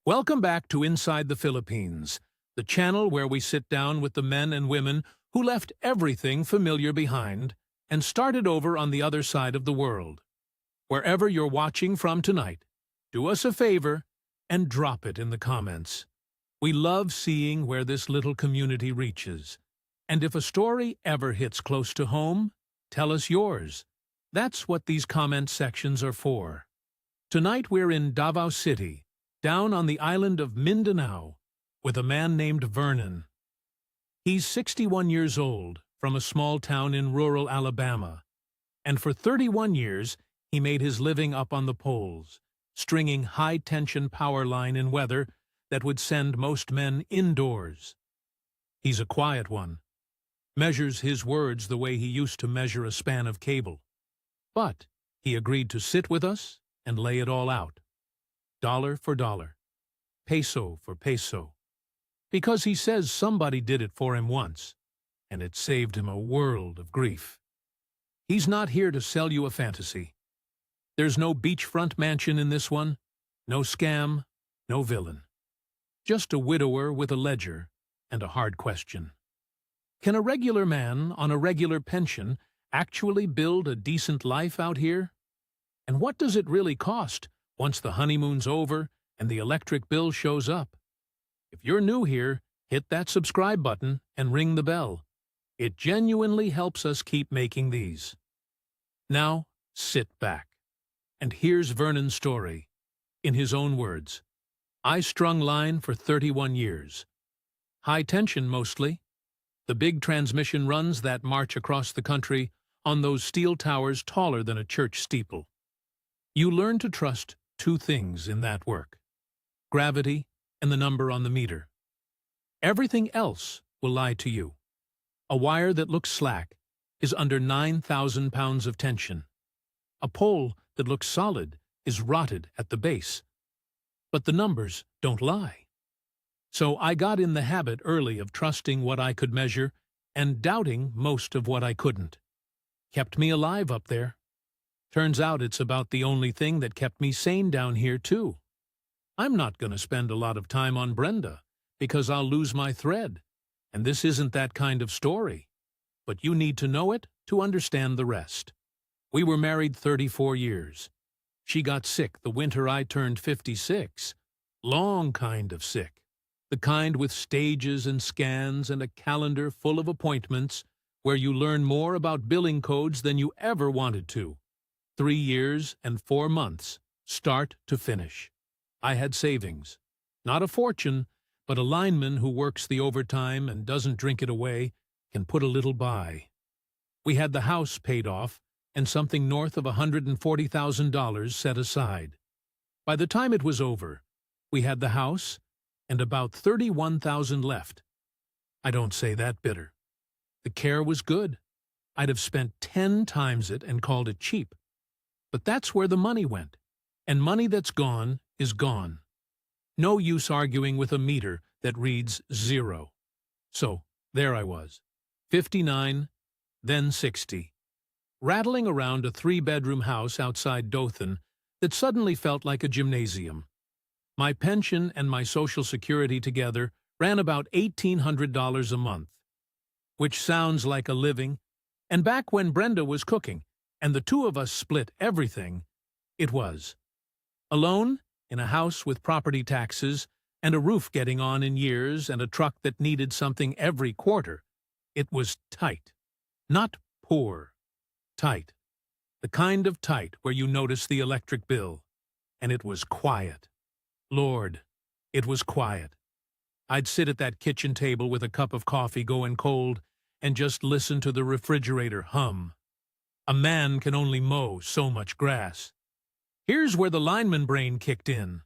Welcome back to Inside the Philippines, the channel where we sit down with the men and women who left everything familiar behind and started over on the other side of the world. Wherever you're watching from tonight, do us a favor and drop it in the comments. We love seeing where this little community reaches. And if a story ever hits close to home, tell us yours. That's what these comment sections are for. Tonight we're in Davao City, down on the island of Mindanao, with a man named Vernon. He's 61 years old, from a small town in rural Alabama, and for 31 years he made his living up on the poles, stringing high-tension power line in weather that would send most men indoors. He's a quiet one, measures his words the way he used to measure a span of cable. But he agreed to sit with us and lay it all out, dollar for dollar, peso for peso, because he says somebody did it for him once, and it saved him a world of grief. He's not here to sell you a fantasy. There's no beachfront mansion in this one, no scam, no villain. Just a widower with a ledger and a hard question. Can a regular man on a regular pension actually build a decent life out here? And what does it really cost once the honeymoon's over and the electric bill shows up? If you're new here, hit that subscribe button and ring the bell. It genuinely helps us keep making these. Now, sit back. And here's Vernon's story. In his own words, I strung line for 31 years. High tension mostly. The big transmission runs that march across the country on those steel towers taller than a church steeple. You learn to trust two things in that work: gravity and the number on the meter. Everything else will lie to you. A wire that looks slack is under 9,000 pounds of tension. A pole that looks solid is rotted at the base. But the numbers don't lie. So I got in the habit early of trusting what I could measure and doubting most of what I couldn't. Kept me alive up there. Turns out it's about the only thing that kept me sane down here, too. I'm not going to spend a lot of time on Brenda, because I'll lose my thread, and this isn't that kind of story. But you need to know it to understand the rest. We were married 34 years. She got sick the winter I turned 56. Long kind of sick. The kind with stages and scans and a calendar full of appointments where you learn more about billing codes than you ever wanted to. 3 years and 4 months, start to finish. I had savings. Not a fortune, but a lineman who works the overtime and doesn't drink it away can put a little by. We had the house paid off and something north of $140,000 set aside. By the time it was over, we had the house and about $31,000 left. I don't say that bitter. The care was good. I'd have spent 10 times it and called it cheap. But that's where the money went, and money that's gone is gone. No use arguing with a meter that reads 0. So there I was, 59, then 60, rattling around a 3-bedroom house outside Dothan that suddenly felt like a gymnasium. My pension and my Social Security together ran about $1,800 a month, which sounds like a living, and back when Brenda was cooking and the two of us split everything, it was. Alone, in a house with property taxes and a roof getting on in years and a truck that needed something every quarter, it was tight. Not poor. Tight. The kind of tight where you notice the electric bill. And it was quiet. Lord, it was quiet. I'd sit at that kitchen table with a cup of coffee going cold and just listen to the refrigerator hum. A man can only mow so much grass. Here's where the lineman brain kicked in.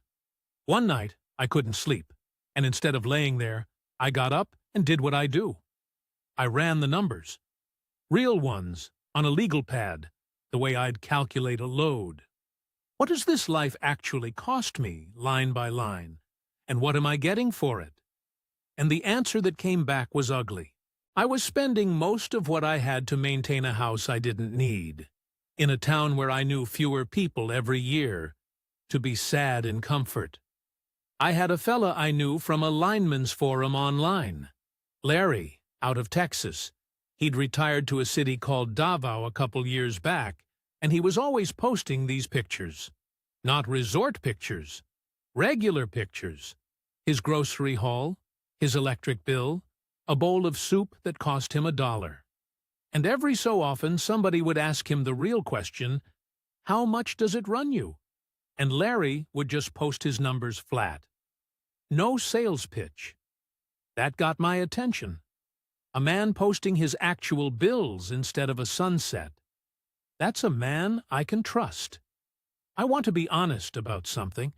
One night, I couldn't sleep, and instead of laying there, I got up and did what I do. I ran the numbers. Real ones, on a legal pad, the way I'd calculate a load. What does this life actually cost me, line by line? And what am I getting for it? And the answer that came back was ugly. I was spending most of what I had to maintain a house I didn't need, in a town where I knew fewer people every year, to be sad in comfort. I had a fella I knew from a lineman's forum online. Larry, out of Texas. He'd retired to a city called Davao a couple years back, and he was always posting these pictures. Not resort pictures, regular pictures. His grocery haul, his electric bill, a bowl of soup that cost him $1. And every so often somebody would ask him the real question, how much does it run you? And Larry would just post his numbers flat. No sales pitch. That got my attention. A man posting his actual bills instead of a sunset. That's a man I can trust. I want to be honest about something,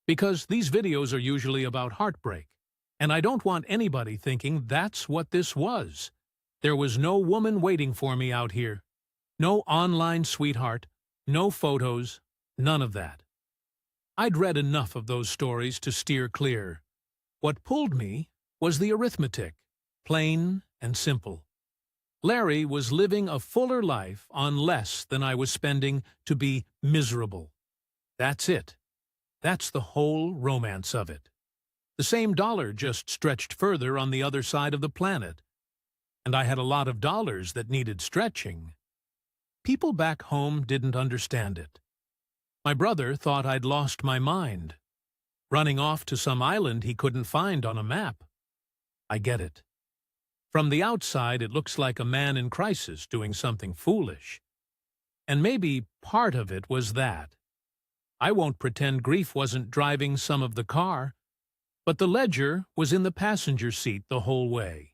because these videos are usually about heartbreak, and I don't want anybody thinking that's what this was. There was no woman waiting for me out here. No online sweetheart, no photos, none of that. I'd read enough of those stories to steer clear. What pulled me was the arithmetic, plain and simple. Larry was living a fuller life on less than I was spending to be miserable. That's it. That's the whole romance of it. The same dollar just stretched further on the other side of the planet. And I had a lot of dollars that needed stretching. People back home didn't understand it. My brother thought I'd lost my mind, running off to some island he couldn't find on a map. I get it. From the outside, it looks like a man in crisis doing something foolish. And maybe part of it was that. I won't pretend grief wasn't driving some of the car, but the ledger was in the passenger seat the whole way,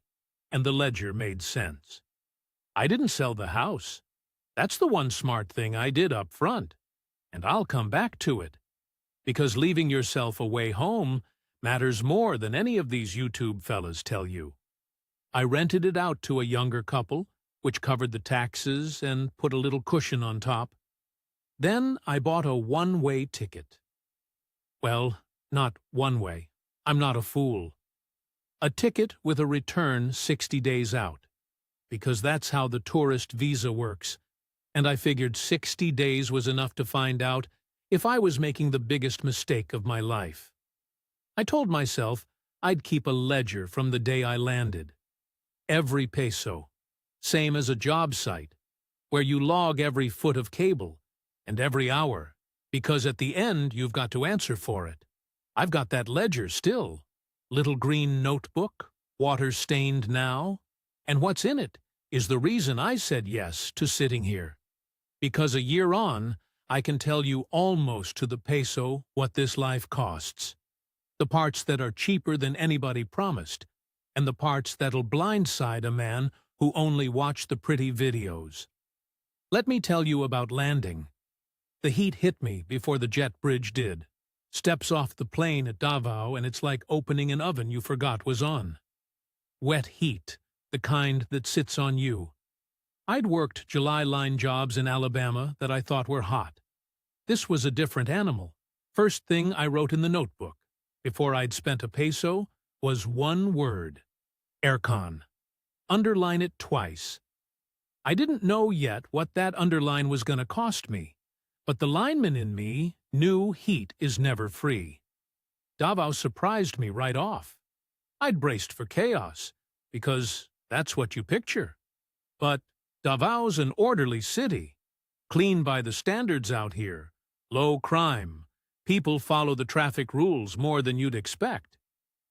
and the ledger made sense. I didn't sell the house. That's the one smart thing I did up front, and I'll come back to it, because leaving yourself a way home matters more than any of these YouTube fellas tell you. I rented it out to a younger couple, which covered the taxes and put a little cushion on top. Then I bought a one-way ticket. Well, not one-way. I'm not a fool. A ticket with a return 60 days out, because that's how the tourist visa works, and I figured 60 days was enough to find out if I was making the biggest mistake of my life. I told myself I'd keep a ledger from the day I landed. Every peso, same as a job site, where you log every foot of cable and every hour, because at the end you've got to answer for it. I've got that ledger still. Little green notebook, water-stained now, and what's in it is the reason I said yes to sitting here. Because a year on, I can tell you almost to the peso what this life costs. The parts that are cheaper than anybody promised, and the parts that'll blindside a man who only watched the pretty videos. Let me tell you about landing. The heat hit me before the jet bridge did. Steps off the plane at Davao and it's like opening an oven you forgot was on. Wet heat, the kind that sits on you. I'd worked July line jobs in Alabama that I thought were hot. This was a different animal. First thing I wrote in the notebook, before I'd spent a peso, was one word: aircon. Underline it twice. I didn't know yet what that underline was going to cost me, but the lineman in me knew heat is never free. Davao surprised me right off. I'd braced for chaos, because that's what you picture. But Davao's an orderly city, clean by the standards out here, low crime. People follow the traffic rules more than you'd expect.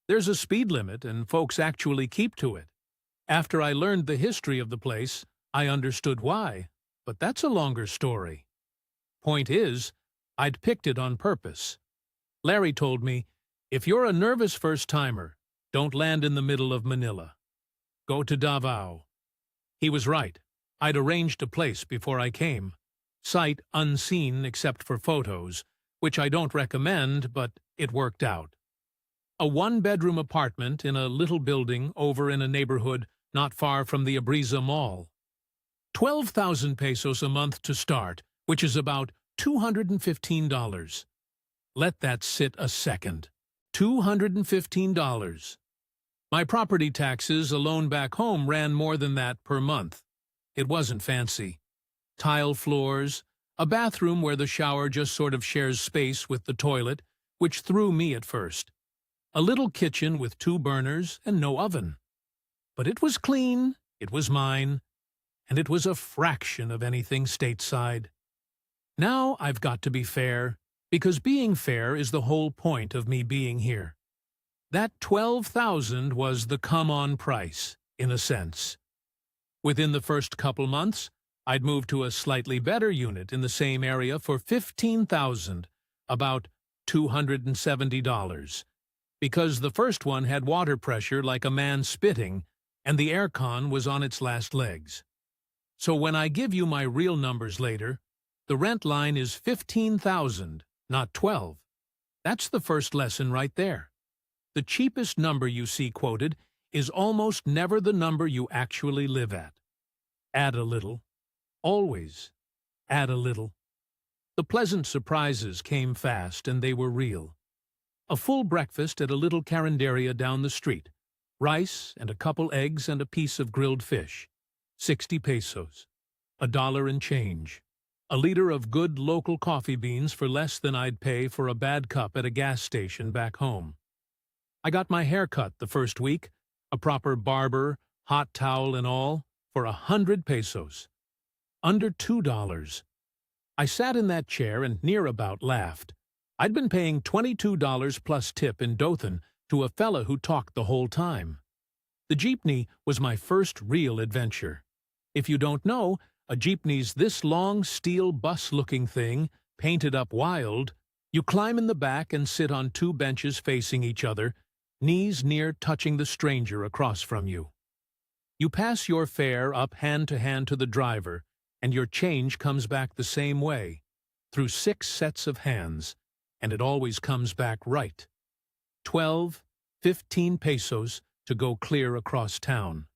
There's a speed limit, and folks actually keep to it. After I learned the history of the place, I understood why, but that's a longer story. Point is, I'd picked it on purpose. Larry told me, if you're a nervous first-timer, don't land in the middle of Manila. Go to Davao. He was right. I'd arranged a place before I came. Sight unseen except for photos, which I don't recommend, but it worked out. A one-bedroom apartment in a little building over in a neighborhood not far from the Abriza Mall. 12,000 pesos a month to start, which is about $215. Let that sit a second. $215. My property taxes alone back home ran more than that per month. It wasn't fancy. Tile floors, a bathroom where the shower just sort of shares space with the toilet, which threw me at first. A little kitchen with 2 burners and no oven. But it was clean, it was mine, and it was a fraction of anything stateside. Now I've got to be fair, because being fair is the whole point of me being here. That $12,000 was the come-on price, in a sense. Within the first couple months, I'd moved to a slightly better unit in the same area for $15,000, about $270, because the first one had water pressure like a man spitting, and the aircon was on its last legs. So when I give you my real numbers later, the rent line is $15,000, not $12,000. That's the first lesson right there. The cheapest number you see quoted is almost never the number you actually live at. Add a little. Always add a little. The pleasant surprises came fast, and they were real. A full breakfast at a little carinderia down the street. Rice and a couple eggs and a piece of grilled fish. 60 pesos. $1 and change. A liter of good local coffee beans for less than I'd pay for a bad cup at a gas station back home. I got my hair cut the first week, a proper barber, hot towel and all, for 100 pesos. Under $2. I sat in that chair and near about laughed. I'd been paying $22 plus tip in Dothan to a fella who talked the whole time. The jeepney was my first real adventure. If you don't know, a jeepney's this long steel bus-looking thing, painted up wild. You climb in the back and sit on 2 benches facing each other, knees near touching the stranger across from you. You pass your fare up hand to the driver, and your change comes back the same way, through 6 sets of hands, and it always comes back right. 12, 15 pesos to go clear across town.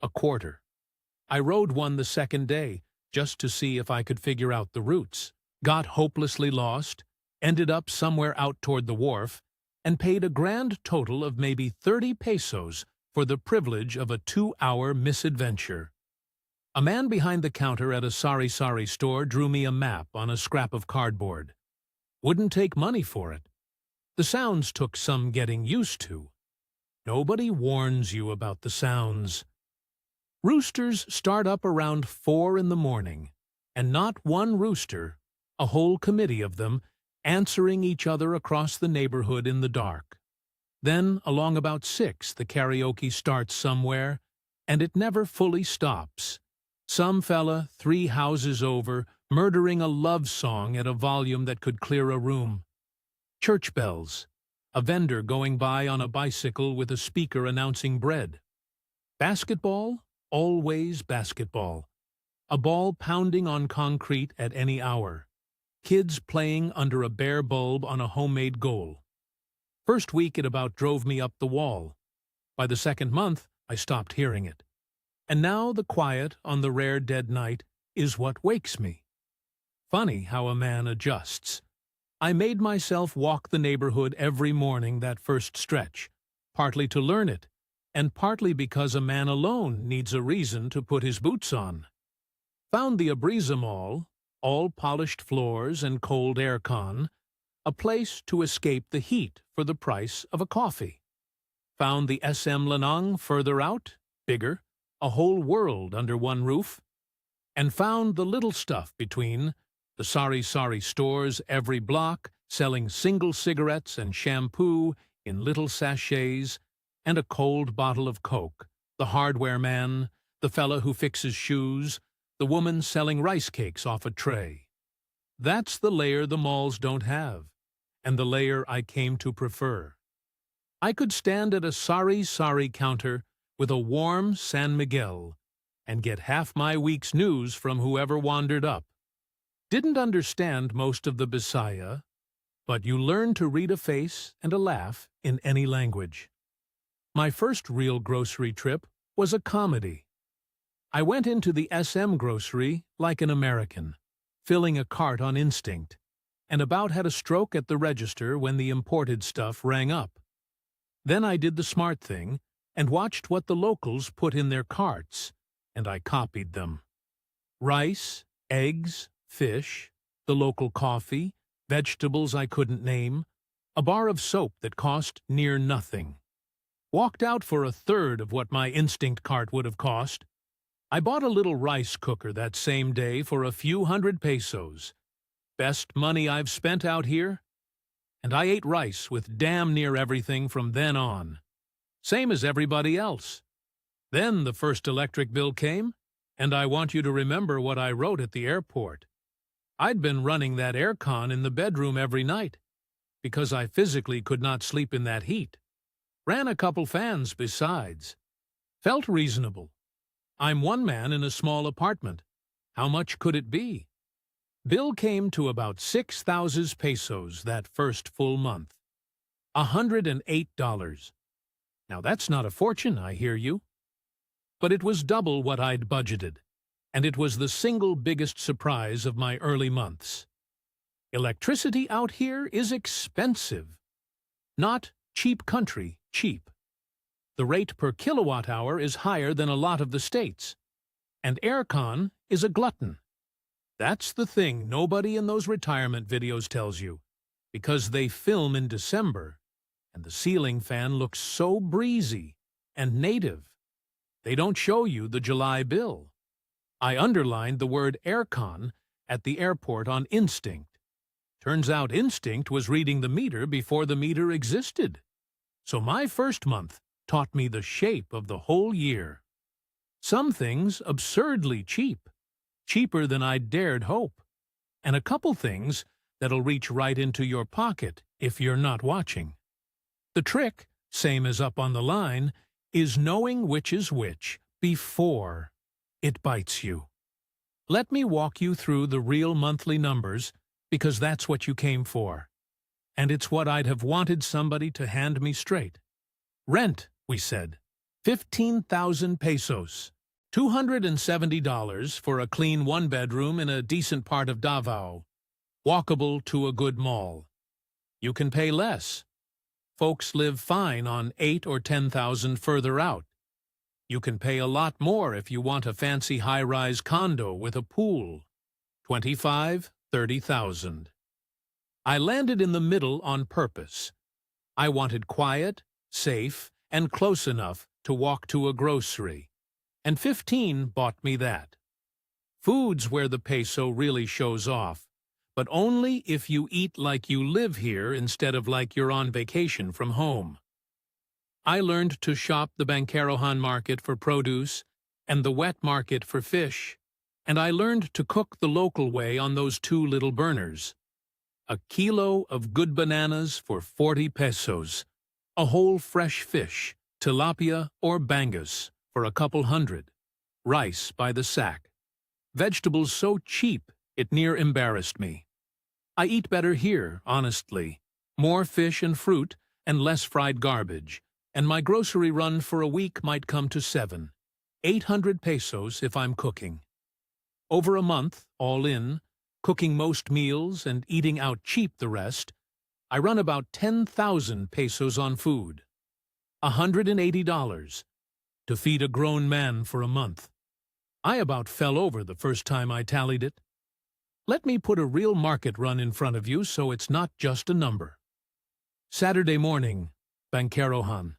A quarter. I rode one the second day, just to see if I could figure out the routes. Got hopelessly lost, ended up somewhere out toward the wharf, and paid a grand total of maybe 30 pesos for the privilege of a 2-hour misadventure. A man behind the counter at a sari-sari store drew me a map on a scrap of cardboard. Wouldn't take money for it. The sounds took some getting used to. Nobody warns you about the sounds. Roosters start up around 4 in the morning, and not one rooster, a whole committee of them, answering each other across the neighborhood in the dark. Then, along about 6, the karaoke starts somewhere, and it never fully stops. Some fella 3 houses over, murdering a love song at a volume that could clear a room. Church bells. A vendor going by on a bicycle with a speaker announcing bread. Basketball? Always basketball. A ball pounding on concrete at any hour. Kids playing under a bare bulb on a homemade goal. First week it about drove me up the wall. By the second month, I stopped hearing it. And now the quiet on the rare dead night is what wakes me. Funny how a man adjusts. I made myself walk the neighborhood every morning that first stretch, partly to learn it, and partly because a man alone needs a reason to put his boots on. Found the Abrisa Mall, all polished floors and cold aircon, a place to escape the heat for the price of a coffee. Found the SM Lanang further out, bigger, a whole world under one roof. And found the little stuff between, the sari-sari stores every block selling single cigarettes and shampoo in little sachets, and a cold bottle of Coke, the hardware man, the fella who fixes shoes, the woman selling rice cakes off a tray. That's the layer the malls don't have, and the layer I came to prefer. I could stand at a sari-sari counter with a warm San Miguel and get half my week's news from whoever wandered up. Didn't understand most of the Bisaya, but you learn to read a face and a laugh in any language. My first real grocery trip was a comedy. I went into the SM grocery like an American, filling a cart on instinct, and about had a stroke at the register when the imported stuff rang up. Then I did the smart thing and watched what the locals put in their carts, and I copied them. Rice, eggs, fish, the local coffee, vegetables I couldn't name, A bar of soap that cost near nothing. Walked out for a third of what my instinct cart would have cost. I bought a little rice cooker that same day for a few hundred pesos. Best money I've spent out here. And I ate rice with damn near everything from then on. Same as everybody else. Then the first electric bill came, and I want you to remember what I wrote at the airport. I'd been running that aircon in the bedroom every night, because I physically could not sleep in that heat. Ran a couple fans besides. Felt reasonable. I'm one man in a small apartment. How much could it be? Bill came to about 6,000 pesos that first full month. $108. Now that's not a fortune, I hear you. But it was double what I'd budgeted, and it was the single biggest surprise of my early months. Electricity out here is expensive. Not cheap country, cheap. The rate per kilowatt hour is higher than a lot of the states. And aircon is a glutton. That's the thing nobody in those retirement videos tells you, because they film in December, and the ceiling fan looks so breezy and native. They don't show you the July bill. I underlined the word aircon at the airport on instinct. Turns out instinct was reading the meter before the meter existed. So my first month taught me the shape of the whole year. Some things absurdly cheap, cheaper than I'd dared hope, and a couple things that'll reach right into your pocket if you're not watching. The trick, same as up on the line, is knowing which is which before it bites you. Let me walk you through the real monthly numbers, because that's what you came for. And it's what I'd have wanted somebody to hand me straight. Rent, we said, 15,000 pesos. $270 for a clean one-bedroom in a decent part of Davao. Walkable to a good mall. You can pay less. Folks live fine on 8 or 10,000 further out. You can pay a lot more if you want a fancy high-rise condo with a pool. 25, 30,000. I landed in the middle on purpose. I wanted quiet, safe, and close enough to walk to a grocery. And 15 bought me that. Food's where the peso really shows off, but only if you eat like you live here instead of like you're on vacation from home. I learned to shop the Bancarohan market for produce and the wet market for fish, and I learned to cook the local way on those two little burners. A kilo of good bananas for 40 pesos, a whole fresh fish, tilapia or bangus, for a couple hundred, rice by the sack. Vegetables so cheap it near embarrassed me. I eat better here, honestly. More fish and fruit and less fried garbage, and my grocery run for a week might come to 800 pesos if I'm cooking. Over a month, all in, cooking most meals and eating out cheap the rest, I run about 10,000 pesos on food. $180 to feed a grown man for a month. I about fell over the first time I tallied it. Let me put a real market run in front of you so it's not just a number. Saturday morning, Bancarohan.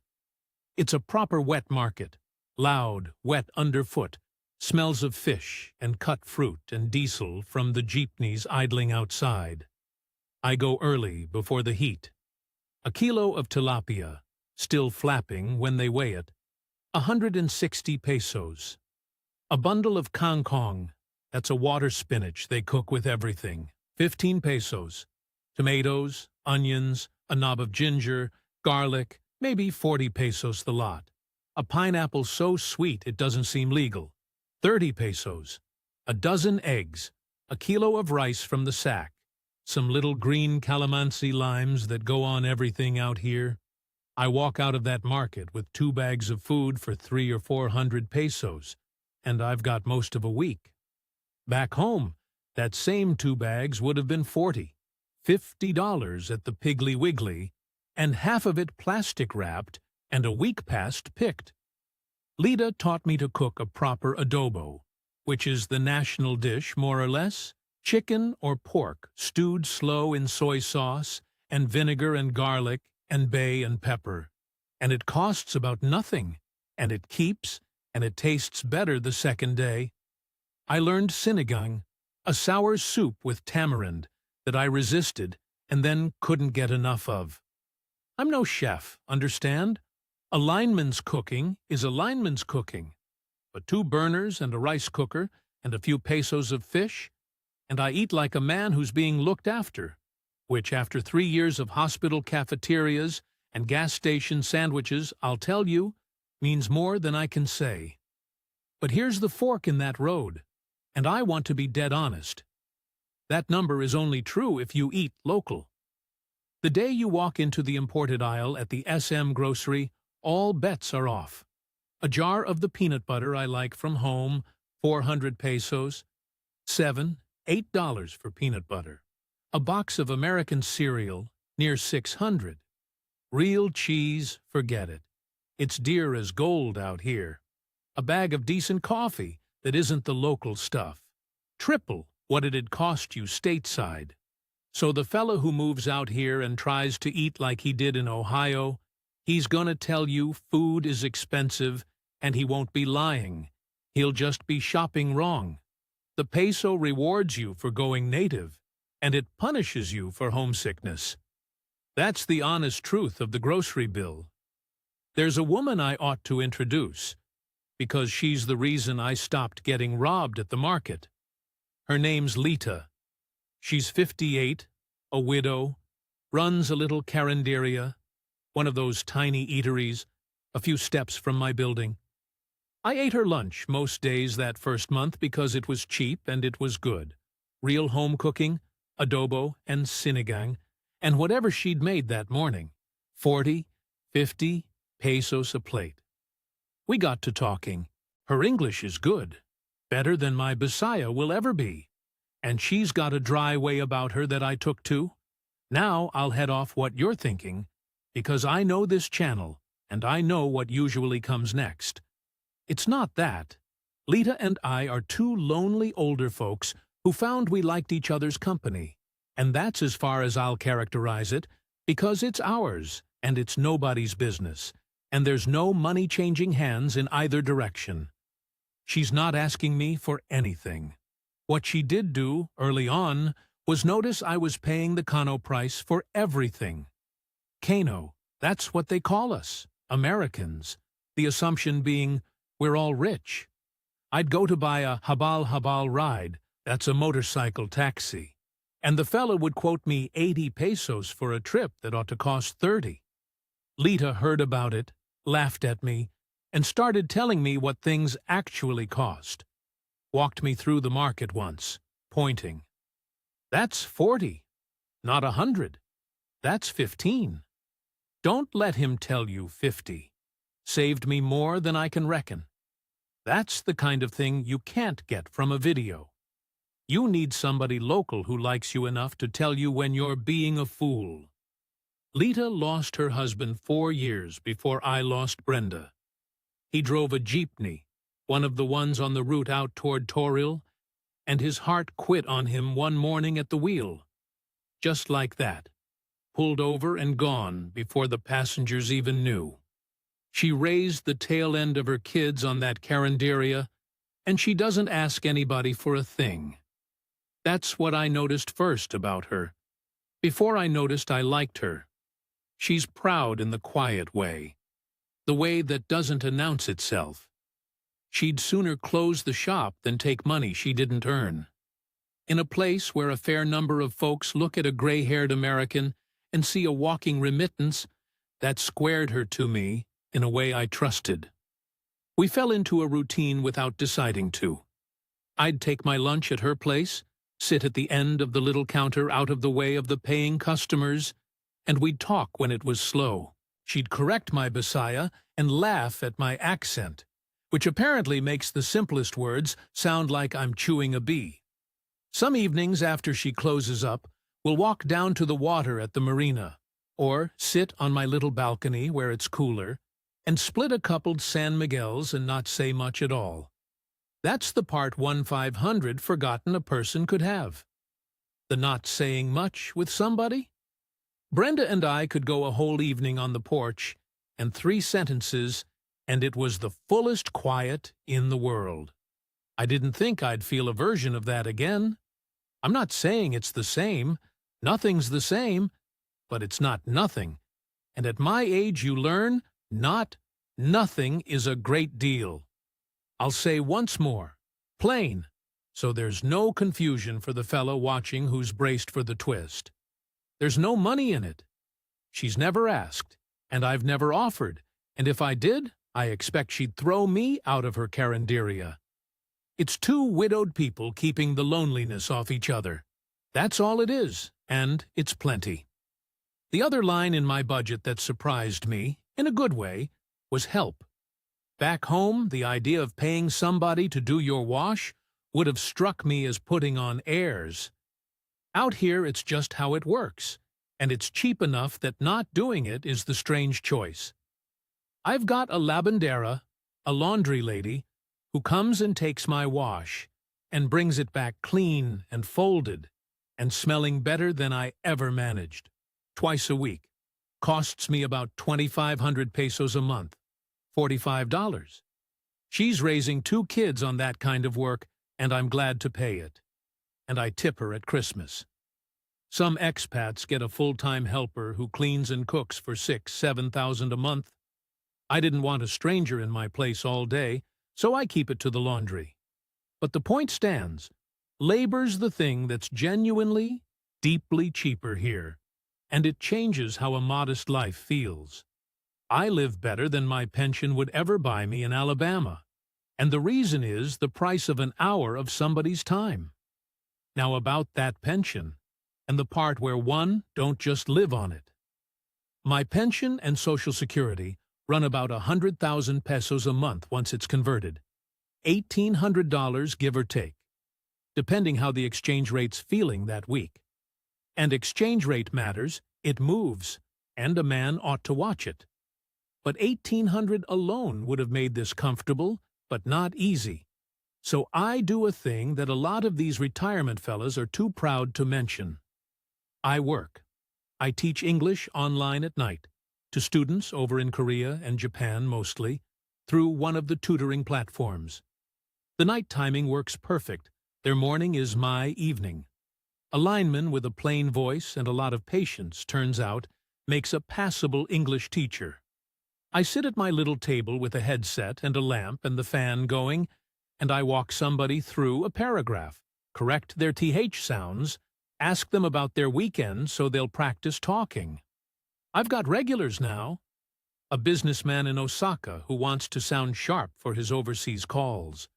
It's a proper wet market. Loud, wet underfoot. Smells of fish and cut fruit and diesel from the jeepneys idling outside. I go early, before the heat. A kilo of tilapia, still flapping when they weigh it. 160 pesos. A bundle of kangkong, that's a water spinach they cook with everything, 15 pesos. Tomatoes, onions, a knob of ginger, garlic, maybe 40 pesos the lot. A pineapple so sweet it doesn't seem legal, 30 pesos. A dozen eggs, a kilo of rice from the sack, some little green calamansi limes that go on everything out here. I walk out of that market with 2 bags of food for 300 or 400 pesos, and I've got most of a week. Back home, that same 2 bags would have been $40, $50 at the Piggly Wiggly, and half of it plastic wrapped and a week past picked. Lida taught me to cook a proper adobo, which is the national dish more or less, chicken or pork stewed slow in soy sauce and vinegar and garlic and bay and pepper. And it costs about nothing, and it keeps, and it tastes better the second day. I learned sinigang, a sour soup with tamarind that I resisted and then couldn't get enough of. I'm no chef, understand? A lineman's cooking is a lineman's cooking. But 2 burners and a rice cooker and a few pesos of fish, and I eat like a man who's being looked after, which after 3 years of hospital cafeterias and gas station sandwiches, I'll tell you, means more than I can say. But here's the fork in that road, and I want to be dead honest. That number is only true if you eat local. The day you walk into the imported aisle at the SM grocery, all bets are off. A jar of the peanut butter I like from home, 400 pesos. $7, $8 for peanut butter. A box of American cereal, near 600. Real cheese, forget it. It's dear as gold out here. A bag of decent coffee that isn't the local stuff. Triple what it'd cost you stateside. So the fella who moves out here and tries to eat like he did in Ohio, he's gonna tell you food is expensive, and he won't be lying. He'll just be shopping wrong. The peso rewards you for going native, and it punishes you for homesickness. That's the honest truth of the grocery bill. There's a woman I ought to introduce, because she's the reason I stopped getting robbed at the market. Her name's Lita. She's 58, a widow, runs a little carinderia, one of those tiny eateries, a few steps from my building. I ate her lunch most days that first month because it was cheap and it was good. Real home cooking, adobo and sinigang, and whatever she'd made that morning. 40, 50 pesos a plate. We got to talking. Her English is good, better than my Bisaya will ever be. And she's got a dry way about her that I took to. Now I'll head off what you're thinking, because I know this channel, and I know what usually comes next. It's not that. Lita and I are 2 lonely older folks who found we liked each other's company, and that's as far as I'll characterize it, because it's ours, and it's nobody's business, and there's no money changing hands in either direction. She's not asking me for anything. What she did do, early on, was notice I was paying the Kano price for everything. Kano, that's what they call us, Americans, the assumption being we're all rich. I'd go to buy a habal ride, that's a motorcycle taxi, and the fella would quote me 80 pesos for a trip that ought to cost 30. Lita heard about it, laughed at me, and started telling me what things actually cost. Walked me through the market once, pointing. That's 40, not 100. That's 15. Don't let him tell you 50. Saved me more than I can reckon. That's the kind of thing you can't get from a video. You need somebody local who likes you enough to tell you when you're being a fool. Lita lost her husband 4 years before I lost Brenda. He drove a jeepney, one of the ones on the route out toward Toril, and his heart quit on him one morning at the wheel. Just like that. Pulled over and gone before the passengers even knew. She raised the tail end of her kids on that carinderia, and she doesn't ask anybody for a thing. That's what I noticed first about her. Before I noticed I liked her. She's proud in the quiet way. The way that doesn't announce itself. She'd sooner close the shop than take money she didn't earn. In a place where a fair number of folks look at a gray-haired American and see a walking remittance, that squared her to me in a way I trusted. We fell into a routine without deciding to. I'd take my lunch at her place, sit at the end of the little counter out of the way of the paying customers, and we'd talk when it was slow. She'd correct my Bisaya and laugh at my accent, which apparently makes the simplest words sound like I'm chewing a bee. Some evenings after she closes up, we'll walk down to the water at the marina, or sit on my little balcony where it's cooler, and split a coupled San Miguel's and not say much at all. That's the part 1/500 forgotten a person could have. The not saying much with somebody? Brenda and I could go a whole evening on the porch, and 3 sentences, and it was the fullest quiet in the world. I didn't think I'd feel a version of that again. I'm not saying it's the same. Nothing's the same, but it's not nothing. And at my age you learn, nothing is a great deal. I'll say once more, plain, so there's no confusion for the fellow watching who's braced for the twist. There's no money in it. She's never asked, and I've never offered, and if I did, I expect she'd throw me out of her carinderia. It's two widowed people keeping the loneliness off each other. That's all it is, and it's plenty. The other line in my budget that surprised me, in a good way, was help. Back home, the idea of paying somebody to do your wash would have struck me as putting on airs. Out here, it's just how it works, and it's cheap enough that not doing it is the strange choice. I've got a lavandera, a laundry lady, who comes and takes my wash and brings it back clean and folded and smelling better than I ever managed. Twice a week. Costs me about 2,500 pesos a month. $45. She's raising 2 kids on that kind of work, and I'm glad to pay it. And I tip her at Christmas. Some expats get a full-time helper who cleans and cooks for $6,000–7,000 a month. I didn't want a stranger in my place all day, so I keep it to the laundry. But the point stands. Labor's the thing that's genuinely, deeply cheaper here, and it changes how a modest life feels. I live better than my pension would ever buy me in Alabama, and the reason is the price of an hour of somebody's time. Now about that pension, and the part where one don't just live on it. My pension and Social Security run about 100,000 pesos a month once it's converted. $1,800 give or take, depending how the exchange rate's feeling that week. And exchange rate matters, it moves, and a man ought to watch it. But $1,800 alone would have made this comfortable, but not easy. So I do a thing that a lot of these retirement fellas are too proud to mention. I work. I teach English online at night, to students over in Korea and Japan mostly, through one of the tutoring platforms. The night timing works perfect. Their morning is my evening. A lineman with a plain voice and a lot of patience, turns out, makes a passable English teacher. I sit at my little table with a headset and a lamp and the fan going, and I walk somebody through a paragraph, correct their TH sounds, ask them about their weekend so they'll practice talking. I've got regulars now. A businessman in Osaka who wants to sound sharp for his overseas calls.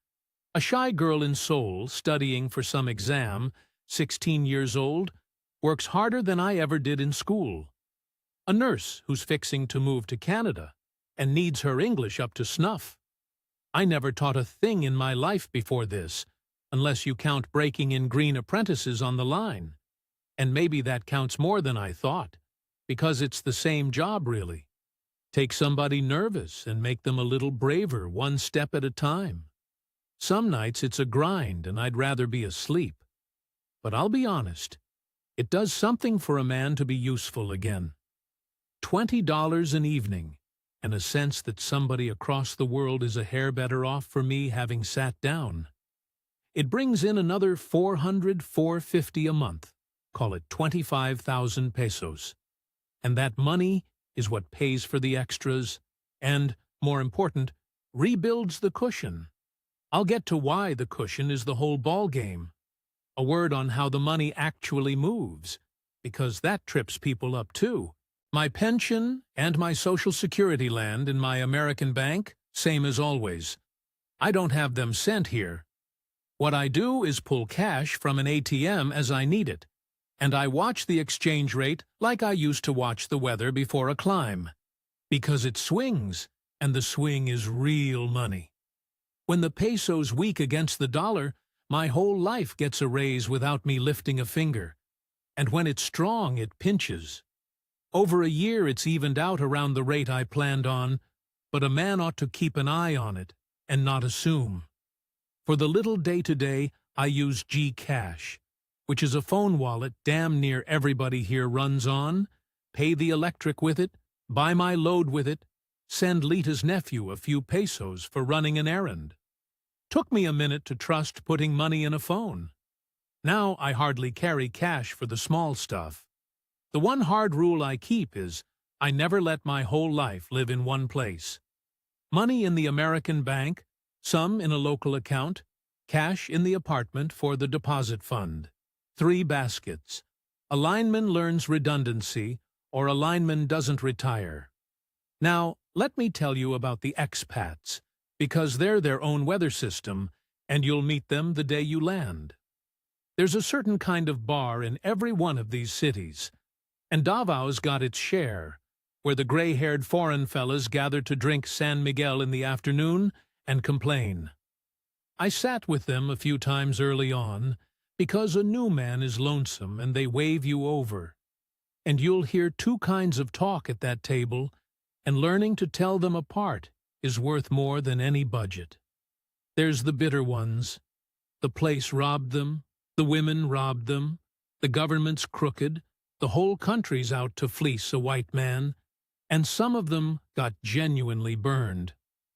A shy girl in Seoul studying for some exam, 16 years old, works harder than I ever did in school. A nurse who's fixing to move to Canada and needs her English up to snuff. I never taught a thing in my life before this, unless you count breaking in green apprentices on the line. And maybe that counts more than I thought, because it's the same job really. Take somebody nervous and make them a little braver one step at a time. Some nights it's a grind and I'd rather be asleep. But I'll be honest, it does something for a man to be useful again. $20 an evening, and a sense that somebody across the world is a hair better off for me having sat down. It brings in another $400–450 a month, call it 25,000 pesos. And that money is what pays for the extras and, more important, rebuilds the cushion. I'll get to why the cushion is the whole ballgame. A word on how the money actually moves, because that trips people up too. My pension and my Social Security land in my American bank, same as always. I don't have them sent here. What I do is pull cash from an ATM as I need it, and I watch the exchange rate like I used to watch the weather before a climb. Because it swings, and the swing is real money. When the peso's weak against the dollar, my whole life gets a raise without me lifting a finger. And when it's strong, it pinches. Over a year it's evened out around the rate I planned on, but a man ought to keep an eye on it and not assume. For the little day-to-day, I use Gcash, which is a phone wallet damn near everybody here runs on, pay the electric with it, buy my load with it, send Lita's nephew a few pesos for running an errand. Took me a minute to trust putting money in a phone. Now I hardly carry cash for the small stuff. The one hard rule I keep is I never let my whole life live in one place. Money in the American bank, some in a local account, cash in the apartment for the deposit fund. 3 baskets. A lineman learns redundancy, or a lineman doesn't retire. Now, let me tell you about the expats, because they're their own weather system, and you'll meet them the day you land. There's a certain kind of bar in every one of these cities, and Davao's got its share, where the gray-haired foreign fellas gather to drink San Miguel in the afternoon and complain. I sat with them a few times early on, because a new man is lonesome and they wave you over. And you'll hear 2 kinds of talk at that table, and learning to tell them apart is worth more than any budget. There's the bitter ones. The place robbed them, the women robbed them, the government's crooked, the whole country's out to fleece a white man, and some of them got genuinely burned.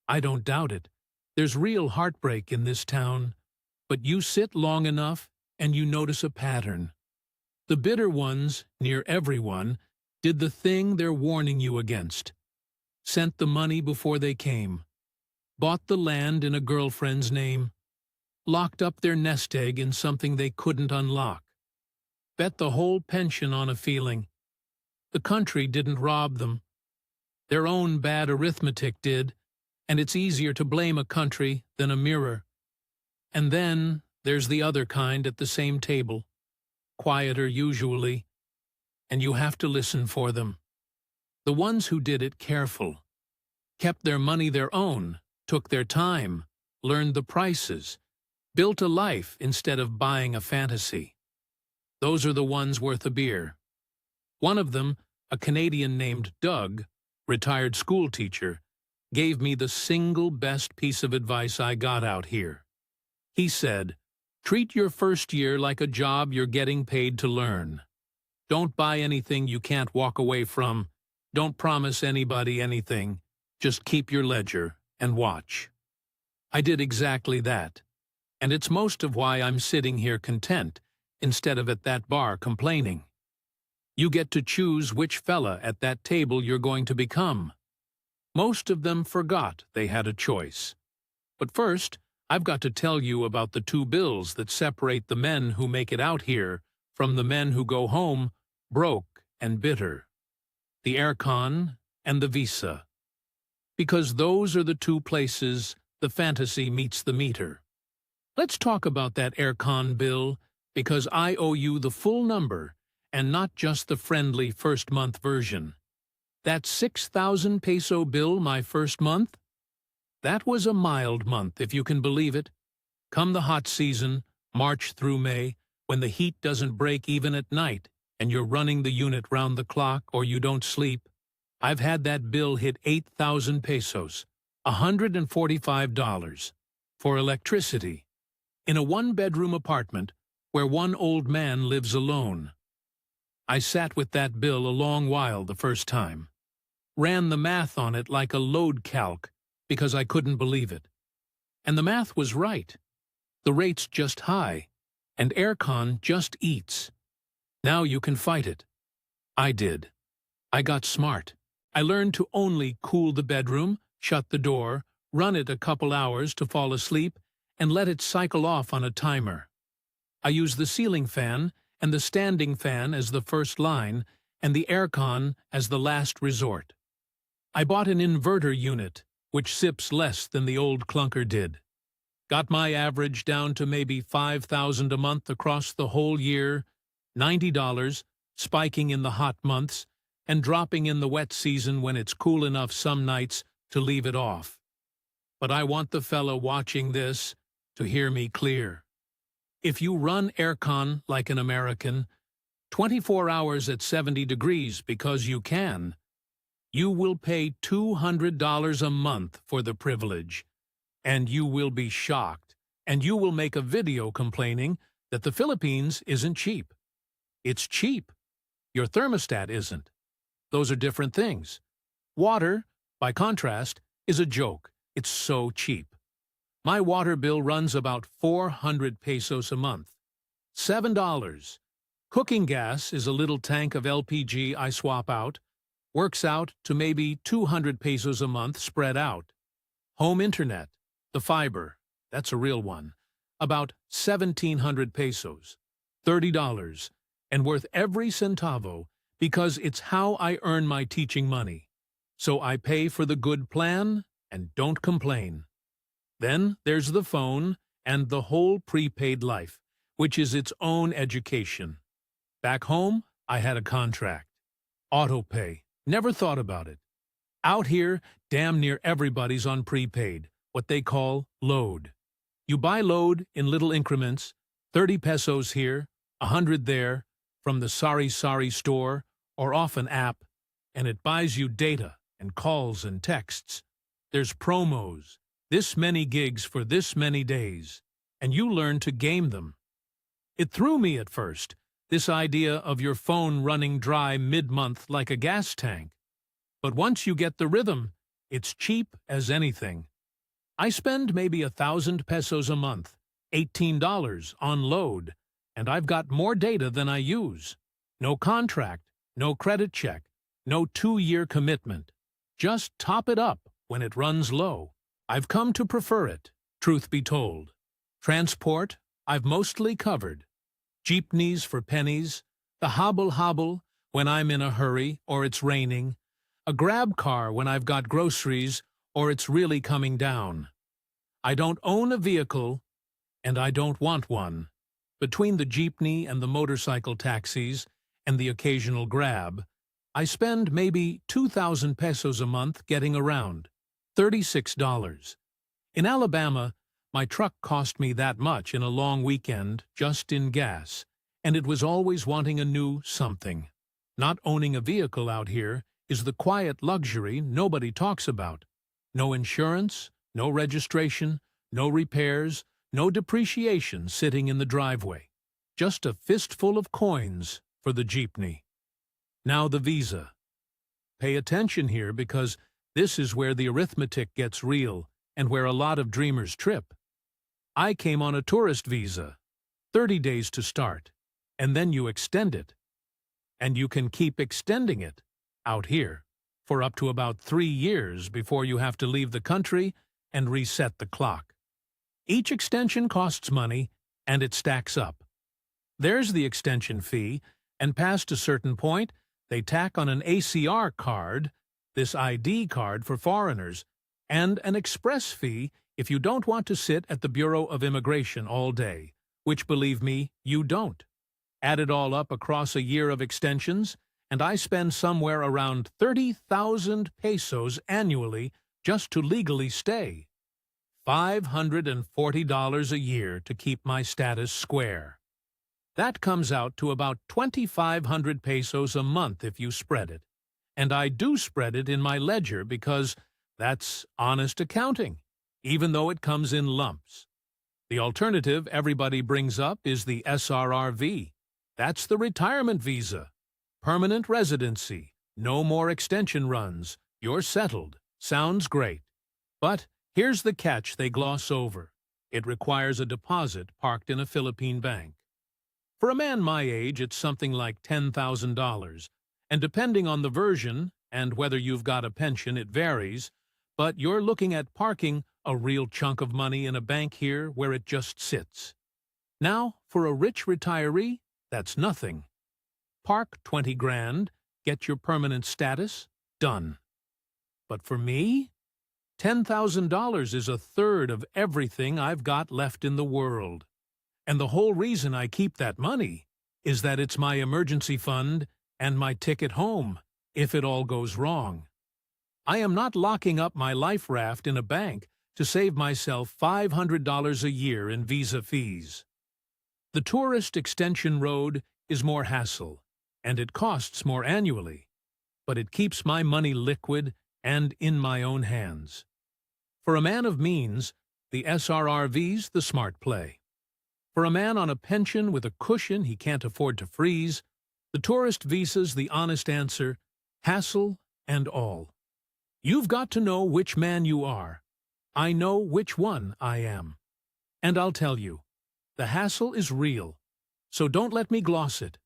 I don't doubt it. There's real heartbreak in this town, but you sit long enough and you notice a pattern. The bitter ones, near everyone, did the thing they're warning you against. Sent the money before they came. Bought the land in a girlfriend's name. Locked up their nest egg in something they couldn't unlock. Bet the whole pension on a feeling. The country didn't rob them. Their own bad arithmetic did, and it's easier to blame a country than a mirror. And then there's the other kind at the same table. Quieter usually, and you have to listen for them. The ones who did it careful, kept their money their own, took their time, learned the prices, built a life instead of buying a fantasy. Those are the ones worth a beer. One of them, a Canadian named Doug, retired school teacher, gave me the single best piece of advice I got out here. He said, "Treat your first year like a job you're getting paid to learn. Don't buy anything you can't walk away from. Don't promise anybody anything. Just keep your ledger and watch." I did exactly that, and it's most of why I'm sitting here content instead of at that bar complaining. You get to choose which fella at that table you're going to become. Most of them forgot they had a choice. But first, I've got to tell you about the 2 bills that separate the men who make it out here from the men who go home broke and bitter. The aircon and the visa. Because those are the 2 places the fantasy meets the meter. Let's talk about that aircon bill, because I owe you the full number and not just the friendly first-month version. That 6,000 peso bill my first month? That was a mild month, if you can believe it. Come the hot season, March through May, when the heat doesn't break even at night, and you're running the unit round the clock or you don't sleep, I've had that bill hit 8,000 pesos, $145, for electricity, in a 1-bedroom apartment where one old man lives alone. I sat with that bill a long while the first time. Ran the math on it like a load calc, because I couldn't believe it. And the math was right. The rate's just high, and aircon just eats. Now you can fight it. I did. I got smart. I learned to only cool the bedroom, shut the door, run it a couple hours to fall asleep, and let it cycle off on a timer. I use the ceiling fan and the standing fan as the first line, and the aircon as the last resort. I bought an inverter unit, which sips less than the old clunker did. Got my average down to maybe 5,000 a month across the whole year, $90, spiking in the hot months, and dropping in the wet season when it's cool enough some nights to leave it off. But I want the fella watching this to hear me clear. If you run aircon like an American, 24 hours at 70 degrees because you can, you will pay $200 a month for the privilege, and you will be shocked, and you will make a video complaining that the Philippines isn't cheap. It's cheap. Your thermostat isn't. those are different things. Water, by contrast, is a joke. It's so cheap. My water bill runs about 400 pesos a month. $7. Cooking gas is a little tank of LPG I swap out. Works out to maybe 200 pesos a month spread out. Home internet, the fiber, that's a real one, about 1,700 pesos, $30, and worth every centavo because it's how I earn my teaching money. So I pay for the good plan and don't complain. Then there's the phone and the whole prepaid life, which is its own education. Back home, I had a contract. Auto pay. Never thought about it. Out here, damn near everybody's on prepaid, what they call load. You buy load in little increments, 30 pesos here, 100 there, from the sari-sari store or off an app, and it buys you data and calls and texts. There's promos, this many gigs for this many days, and you learn to game them. It threw me at first, this idea of your phone running dry mid-month like a gas tank. But once you get the rhythm, it's cheap as anything. I spend maybe 1,000 pesos a month, $18 on load, and I've got more data than I use. No contract, no credit check, no 2-year commitment. Just top it up when it runs low. I've come to prefer it, truth be told. Transport, I've mostly covered. Jeepneys for pennies, the hobble-hobble when I'm in a hurry or it's raining, a grab car when I've got groceries or it's really coming down. I don't own a vehicle, and I don't want one. Between the jeepney and the motorcycle taxis and the occasional grab, I spend maybe 2,000 pesos a month getting around, $36. In Alabama, my truck cost me that much in a long weekend just in gas, and it was always wanting a new something. Not owning a vehicle out here is the quiet luxury nobody talks about. No insurance, no registration, no repairs, no depreciation sitting in the driveway. Just a fistful of coins for the jeepney. Now the visa. Pay attention here because this is where the arithmetic gets real and where a lot of dreamers trip. I came on a tourist visa, 30 days to start, and then you extend it. And you can keep extending it, out here, for up to about 3 years before you have to leave the country and reset the clock. Each extension costs money, and it stacks up. There's the extension fee, and past a certain point, they tack on an ACR card, this ID card for foreigners, and an express fee if you don't want to sit at the Bureau of Immigration all day, which, believe me, you don't. Add it all up across a year of extensions, and I spend somewhere around 30,000 pesos annually just to legally stay. $540 a year to keep my status square. That comes out to about 2,500 pesos a month if you spread it. And I do spread it in my ledger because that's honest accounting, even though it comes in lumps. The alternative everybody brings up is the SRRV. That's the retirement visa. Permanent residency. No more extension runs. You're settled. Sounds great. But here's the catch they gloss over. It requires a deposit parked in a Philippine bank. For a man my age, it's something like $10,000, and depending on the version and whether you've got a pension, it varies, but you're looking at parking a real chunk of money in a bank here where it just sits. Now, for a rich retiree, that's nothing. Park 20 grand, get your permanent status, done. But for me, $10,000 is a third of everything I've got left in the world. And the whole reason I keep that money is that it's my emergency fund and my ticket home, if it all goes wrong. I am not locking up my life raft in a bank to save myself $500 a year in visa fees. The tourist extension road is more hassle, and it costs more annually, but it keeps my money liquid and in my own hands. For a man of means, the SRRV's the smart play. For a man on a pension with a cushion he can't afford to freeze, the tourist visa's the honest answer, hassle and all. You've got to know which man you are. I know which one I am. And I'll tell you, the hassle is real, so don't let me gloss it.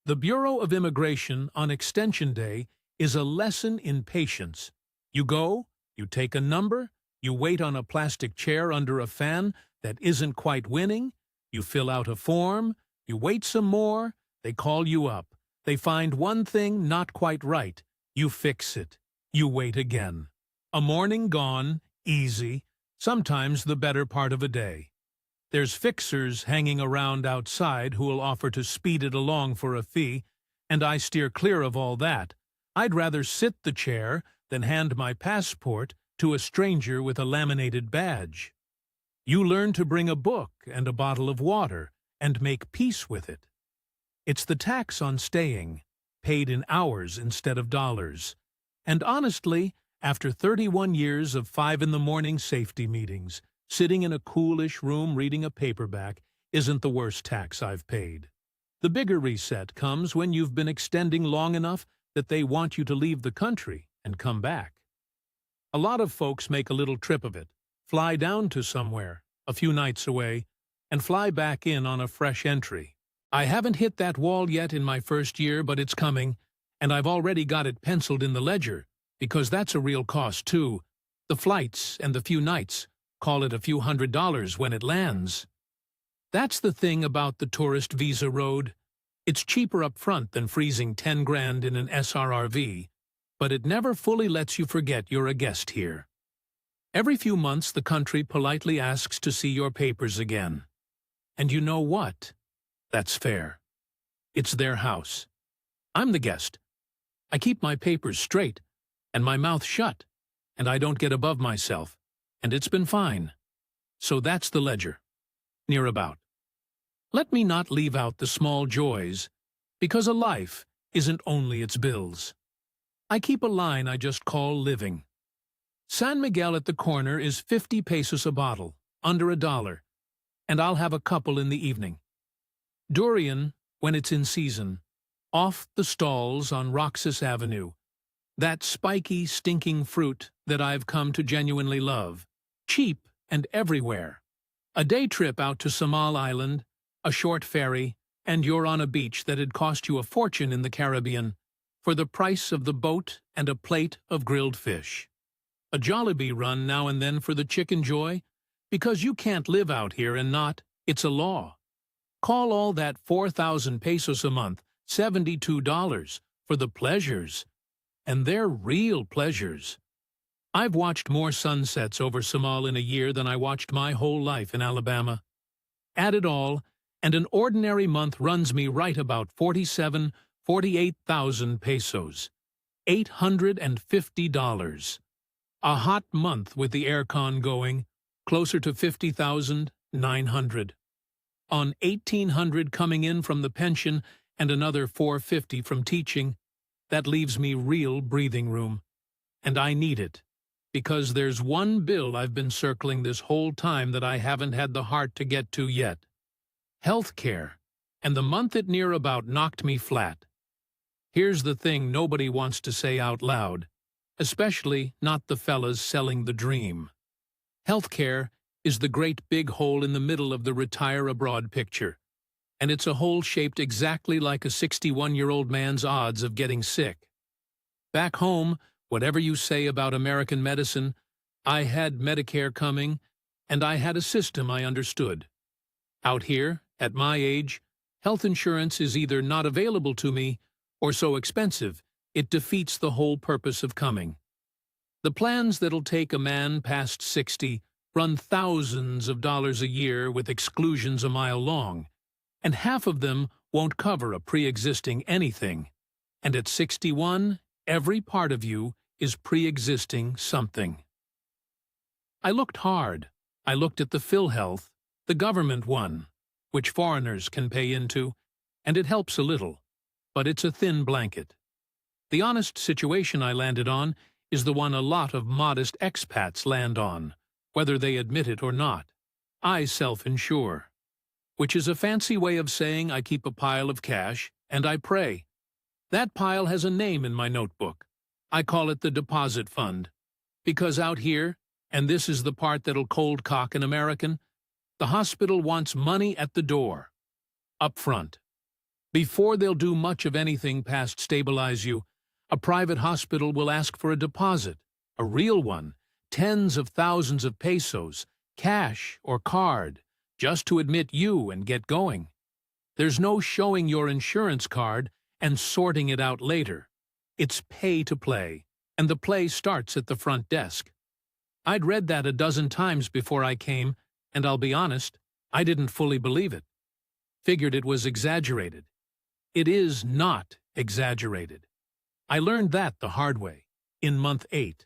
The Bureau of Immigration on Extension Day is a lesson in patience. You go, you take a number, you wait on a plastic chair under a fan that isn't quite winning, you fill out a form, you wait some more, they call you up. They find one thing not quite right. You fix it. You wait again. A morning gone, easy, sometimes the better part of a day. There's fixers hanging around outside who'll offer to speed it along for a fee, and I steer clear of all that. I'd rather sit the chair than hand my passport to a stranger with a laminated badge. You learn to bring a book and a bottle of water and make peace with it. It's the tax on staying, paid in hours instead of dollars. And honestly, after 31 years of 5 in the morning safety meetings, sitting in a coolish room reading a paperback isn't the worst tax I've paid. The bigger reset comes when you've been extending long enough that they want you to leave the country and come back. A lot of folks make a little trip of it, fly down to somewhere, a few nights away, and fly back in on a fresh entry. I haven't hit that wall yet in my first year, but it's coming, and I've already got it penciled in the ledger, because that's a real cost too. The flights and the few nights, call it a few $100s when it lands. That's the thing about the tourist visa road. It's cheaper up front than freezing 10 grand in an SRRV, but it never fully lets you forget you're a guest here. Every few months the country politely asks to see your papers again. And you know what? That's fair. It's their house. I'm the guest. I keep my papers straight, and my mouth shut, and I don't get above myself, and it's been fine. So that's the ledger. Near about. Let me not leave out the small joys, because a life isn't only its bills. I keep a line I just call living. San Miguel at the corner is 50 pesos a bottle, under $1, and I'll have a couple in the evening. Durian, when it's in season, off the stalls on Roxas Avenue, that spiky, stinking fruit that I've come to genuinely love, cheap and everywhere. A day trip out to Samal Island, a short ferry, and you're on a beach that'd cost you a fortune in the Caribbean, for the price of the boat and a plate of grilled fish. A Jollibee run now and then for the chicken joy, because you can't live out here and not, it's a law. Call all that 4,000 pesos a month, $72, for the pleasures. And they're real pleasures. I've watched more sunsets over Samal in a year than I watched my whole life in Alabama. Add it all, and an ordinary month runs me right about 48,000 pesos. $850. A hot month with the aircon going, closer to 50,900. On 1,800 coming in from the pension and another 450 from teaching, that leaves me real breathing room. And I need it, because there's one bill I've been circling this whole time that I haven't had the heart to get to yet. Health care, and the month it near about knocked me flat. Here's the thing nobody wants to say out loud, especially not the fellas selling the dream. Health care is the great big hole in the middle of the retire abroad picture, and it's a hole shaped exactly like a 61-year-old man's odds of getting sick. Back home, whatever you say about American medicine, I had Medicare coming, and I had a system I understood. Out here, at my age, health insurance is either not available to me or so expensive it defeats the whole purpose of coming. The plans that'll take a man past 60 run thousands of dollars a year with exclusions a mile long, and half of them won't cover a pre-existing anything. And at 61, every part of you is pre-existing something. I looked hard. I looked at the PhilHealth, the government one, which foreigners can pay into, and it helps a little, but it's a thin blanket. The honest situation I landed on is the one a lot of modest expats land on, whether they admit it or not. I self-insure, which is a fancy way of saying I keep a pile of cash and I pray. That pile has a name in my notebook. I call it the deposit fund. Because out here, and this is the part that'll cold cock an American, the hospital wants money at the door, up front. Before they'll do much of anything past stabilize you, a private hospital will ask for a deposit, a real one, tens of thousands of pesos, cash or card, just to admit you and get going. There's no showing your insurance card and sorting it out later. It's pay to play, and the play starts at the front desk. I'd read that a dozen times before I came, and I'll be honest, I didn't fully believe it. Figured it was exaggerated. It is not exaggerated. I learned that the hard way, in month 8.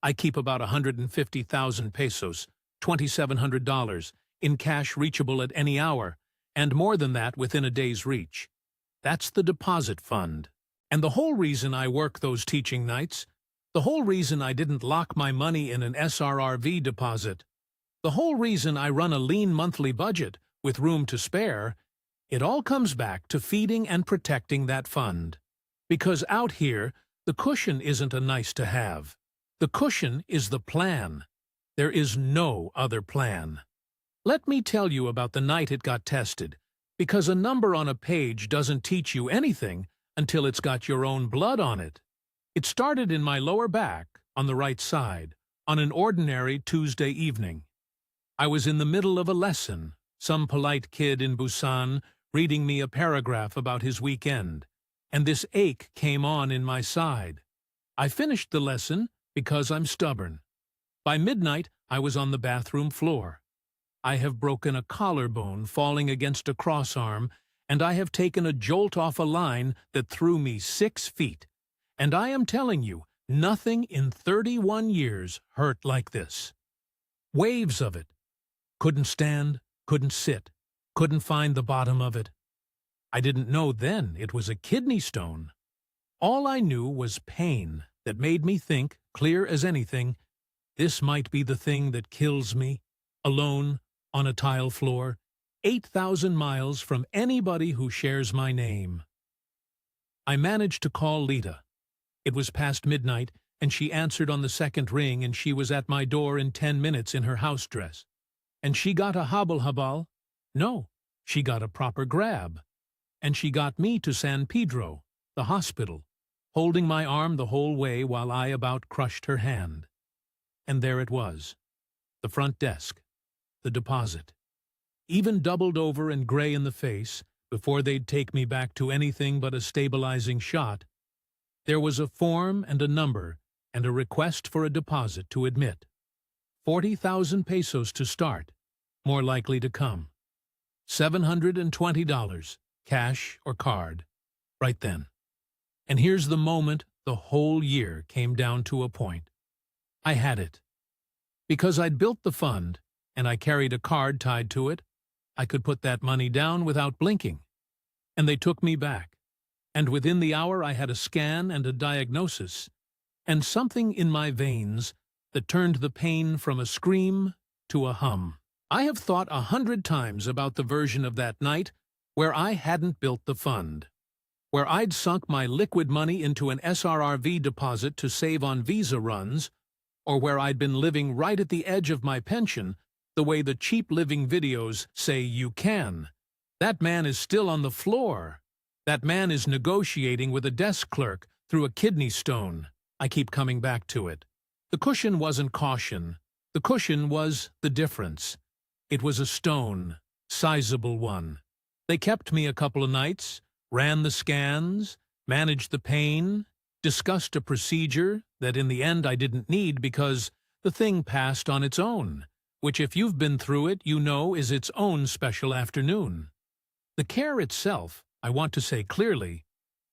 I keep about 150,000 pesos, $2,700, in cash reachable at any hour, and more than that within a day's reach. That's the deposit fund. And the whole reason I work those teaching nights, the whole reason I didn't lock my money in an SRRV deposit, the whole reason I run a lean monthly budget with room to spare, it all comes back to feeding and protecting that fund. Because out here, the cushion isn't a nice to have. The cushion is the plan. There is no other plan. Let me tell you about the night it got tested, because a number on a page doesn't teach you anything until it's got your own blood on it. It started in my lower back, on the right side, on an ordinary Tuesday evening. I was in the middle of a lesson, some polite kid in Busan reading me a paragraph about his weekend, and this ache came on in my side. I finished the lesson because I'm stubborn. By midnight, I was on the bathroom floor. I have broken a collarbone falling against a crossarm, and I have taken a jolt off a line that threw me 6 feet. And I am telling you, nothing in 31 years hurt like this. Waves of it. Couldn't stand, couldn't sit, couldn't find the bottom of it. I didn't know then it was a kidney stone. All I knew was pain that made me think, clear as anything, this might be the thing that kills me, alone, on a tile floor, 8,000 miles from anybody who shares my name. I managed to call Lita. It was past midnight, and she answered on the second ring, and she was at my door in 10 minutes in her house dress. And she got a habal-habal? No, she got a proper grab. And she got me to San Pedro, the hospital, holding my arm the whole way while I about crushed her hand. And there it was, the front desk, the deposit. Even doubled over and gray in the face, before they'd take me back to anything but a stabilizing shot, there was a form and a number and a request for a deposit to admit. 40,000 pesos to start, more likely to come. $720, cash or card, right then. And here's the moment the whole year came down to a point. I had it. Because I'd built the fund, and I carried a card tied to it, I could put that money down without blinking. And they took me back. And within the hour I had a scan and a diagnosis, and something in my veins that turned the pain from a scream to a hum. I have thought 100 times about the version of that night where I hadn't built the fund, where I'd sunk my liquid money into an SRRV deposit to save on visa runs, or where I'd been living right at the edge of my pension, the way the cheap living videos say you can. That man is still on the floor. That man is negotiating with a desk clerk through a kidney stone. I keep coming back to it. The cushion wasn't caution. The cushion was the difference. It was a stone, sizable one. They kept me a couple of nights, ran the scans, managed the pain, discussed a procedure that in the end I didn't need because the thing passed on its own, which if you've been through it, you know is its own special afternoon. The care itself, I want to say clearly,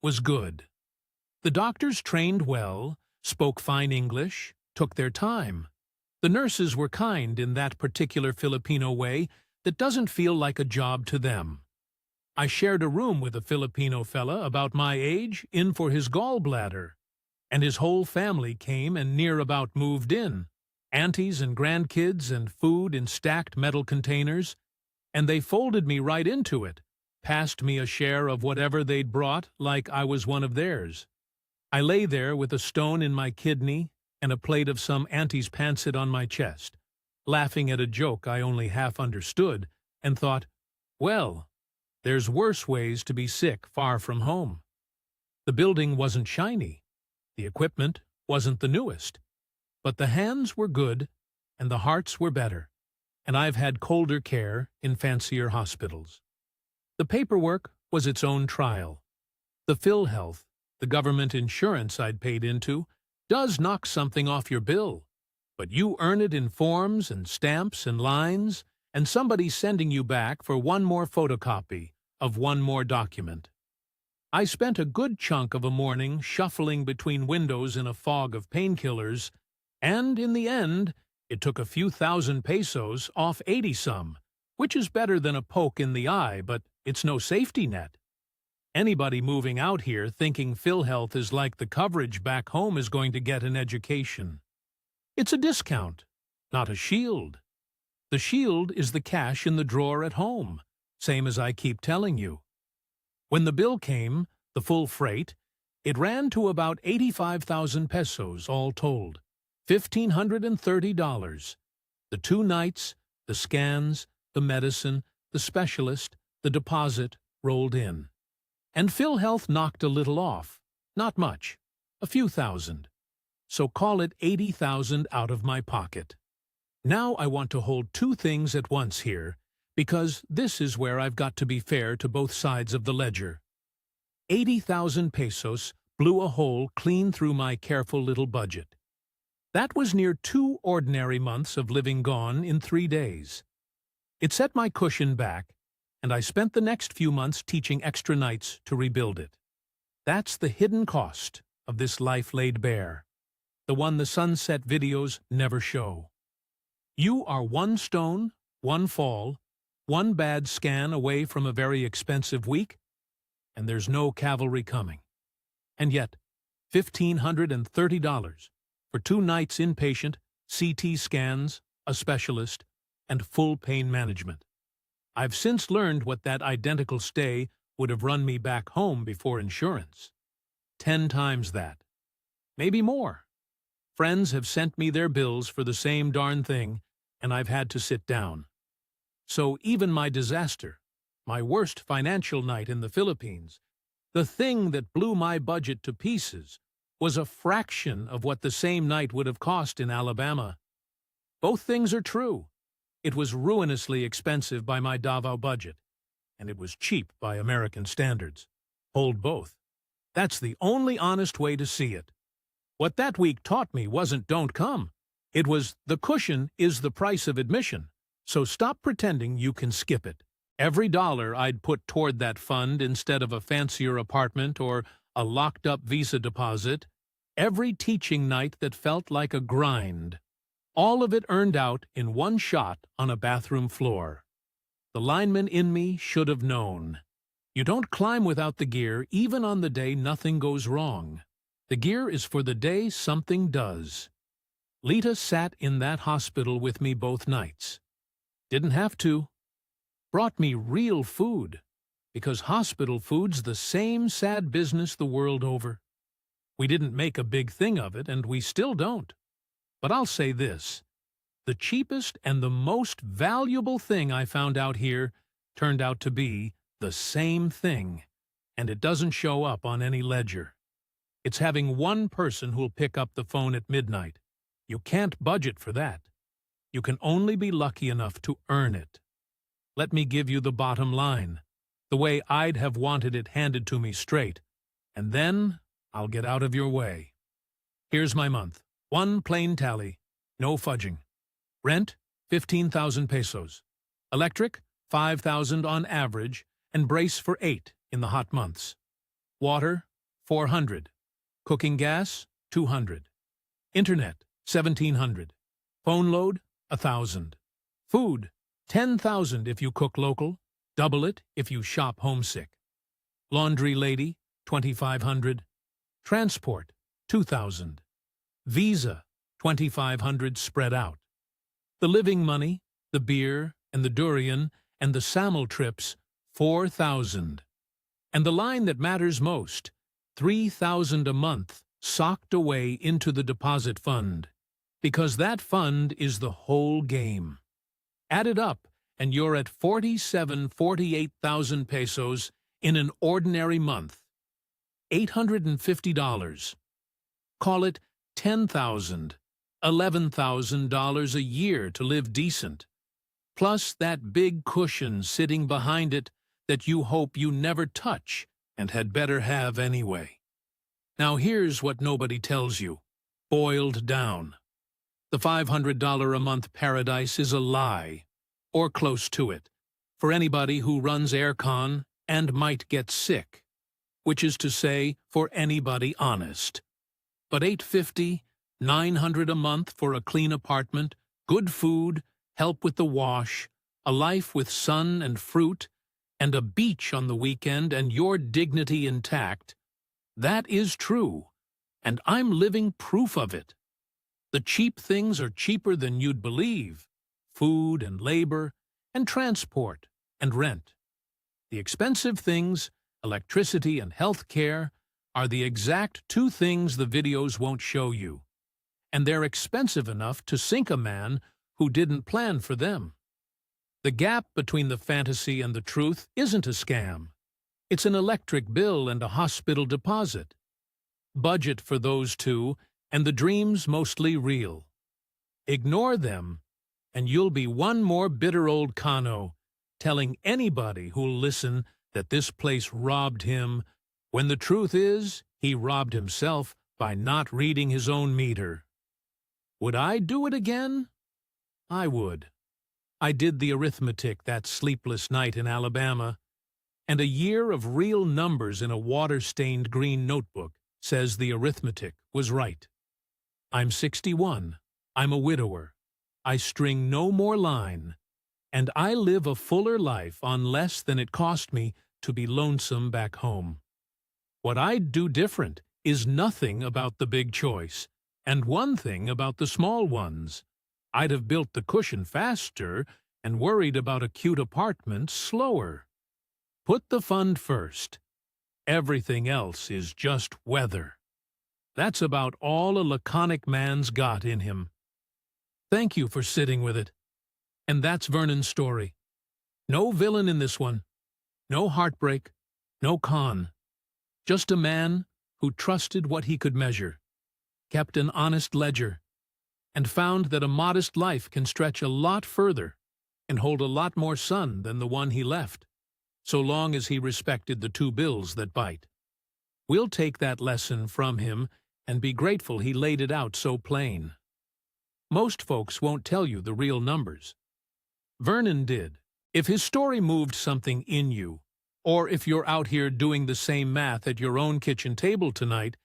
was good. The doctors trained well, spoke fine English, took their time. The nurses were kind in that particular Filipino way that doesn't feel like a job to them. I shared a room with a Filipino fella about my age in for his gallbladder, and his whole family came and near about moved in, aunties and grandkids and food in stacked metal containers, and they folded me right into it, passed me a share of whatever they'd brought like I was one of theirs. I lay there with a stone in my kidney and a plate of some auntie's pancit on my chest, laughing at a joke I only half understood, and thought, well, there's worse ways to be sick far from home. The building wasn't shiny, the equipment wasn't the newest, but the hands were good and the hearts were better, and I've had colder care in fancier hospitals. The paperwork was its own trial. The PhilHealth, the government insurance I'd paid into, does knock something off your bill, but you earn it in forms and stamps and lines, and somebody sending you back for one more photocopy of one more document. I spent a good chunk of a morning shuffling between windows in a fog of painkillers, and in the end, it took a few thousand pesos off 80-some, which is better than a poke in the eye, but it's no safety net. Anybody moving out here thinking PhilHealth is like the coverage back home is going to get an education. It's a discount, not a shield. The shield is the cash in the drawer at home, same as I keep telling you. When the bill came, the full freight, it ran to about 85,000 pesos all told, $1,530. The 2 nights, the scans, the medicine, the specialist, the deposit rolled in. And PhilHealth knocked a little off, not much, a few thousand. So call it 80,000 out of my pocket. Now I want to hold 2 things at once here, because this is where I've got to be fair to both sides of the ledger. 80,000 pesos blew a hole clean through my careful little budget. That was near 2 ordinary months of living gone in 3 days. It set my cushion back, and I spent the next few months teaching extra nights to rebuild it. That's the hidden cost of this life laid bare, the one the sunset videos never show. You are 1 stone, 1 fall, 1 bad scan away from a very expensive week, and there's no cavalry coming. And yet, $1,530 for 2 nights inpatient, CT scans, a specialist, and full pain management. I've since learned what that identical stay would have run me back home before insurance. 10 times that. Maybe more. Friends have sent me their bills for the same darn thing, and I've had to sit down. So even my disaster, my worst financial night in the Philippines, the thing that blew my budget to pieces, was a fraction of what the same night would have cost in Alabama. Both things are true. It was ruinously expensive by my Davao budget, and it was cheap by American standards. Hold both. That's the only honest way to see it. What that week taught me wasn't don't come. It was the cushion is the price of admission, so stop pretending you can skip it. Every dollar I'd put toward that fund instead of a fancier apartment or a locked-up visa deposit, every teaching night that felt like a grind, all of it earned out in 1 shot on a bathroom floor. The lineman in me should have known. You don't climb without the gear even on the day nothing goes wrong. The gear is for the day something does. Lita sat in that hospital with me both nights. Didn't have to. Brought me real food, because hospital food's the same sad business the world over. We didn't make a big thing of it, and we still don't. But I'll say this, the cheapest and the most valuable thing I found out here turned out to be the same thing, and it doesn't show up on any ledger. It's having 1 person who'll pick up the phone at midnight. You can't budget for that. You can only be lucky enough to earn it. Let me give you the bottom line, the way I'd have wanted it handed to me straight, and then I'll get out of your way. Here's my month. 1 plain tally, no fudging. Rent, 15,000 pesos. Electric, 5,000 on average, and brace for 8 in the hot months. Water, 400. Cooking gas, 200. Internet, 1,700. Phone load, 1,000. Food, 10,000 if you cook local, double it if you shop homesick. Laundry lady, 2,500. Transport, 2,000. Visa, 2,500 spread out. The living money, the beer, and the durian, and the SAML trips, 4,000. And the line that matters most, 3,000 a month socked away into the deposit fund, because that fund is the whole game. Add it up, and you're at 48,000 pesos in an ordinary month. $850. Call it $10,000, $11,000 a year to live decent, plus that big cushion sitting behind it that you hope you never touch and had better have anyway. Now here's what nobody tells you, boiled down. The $500 a month paradise is a lie, or close to it, for anybody who runs aircon and might get sick, which is to say, for anybody honest. But $850, $900 a month for a clean apartment, good food, help with the wash, a life with sun and fruit, and a beach on the weekend and your dignity intact, that is true, and I'm living proof of it. The cheap things are cheaper than you'd believe, food and labor, and transport and rent. The expensive things, electricity and health care, are the exact two things the videos won't show you, and they're expensive enough to sink a man who didn't plan for them. The gap between the fantasy and the truth isn't a scam. It's an electric bill and a hospital deposit. Budget for those two, and the dream's mostly real. Ignore them, and you'll be one more bitter old Kano, telling anybody who'll listen that this place robbed him, when the truth is, he robbed himself by not reading his own meter. Would I do it again? I would. I did the arithmetic that sleepless night in Alabama, and a year of real numbers in a water-stained green notebook says the arithmetic was right. I'm 61, I'm a widower, I string no more line, and I live a fuller life on less than it cost me to be lonesome back home. What I'd do different is nothing about the big choice, and one thing about the small ones. I'd have built the cushion faster and worried about a cute apartment slower. Put the fund first. Everything else is just weather. That's about all a laconic man's got in him. Thank you for sitting with it. And that's Vernon's story. No villain in this one. No heartbreak. No con. Just a man who trusted what he could measure, kept an honest ledger, and found that a modest life can stretch a lot further and hold a lot more sun than the one he left, so long as he respected the two bills that bite. We'll take that lesson from him and be grateful he laid it out so plain. Most folks won't tell you the real numbers. Vernon did. If his story moved something in you, or if you're out here doing the same math at your own kitchen table tonight,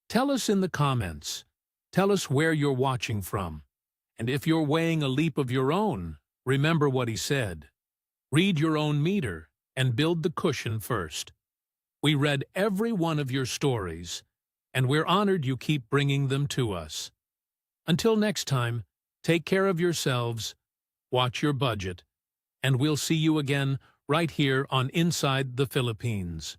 tell us in the comments. Tell us where you're watching from. And if you're weighing a leap of your own, remember what he said. Read your own meter and build the cushion first. We read every one of your stories, and we're honored you keep bringing them to us. Until next time, take care of yourselves, watch your budget, and we'll see you again right here on Inside the Philippines.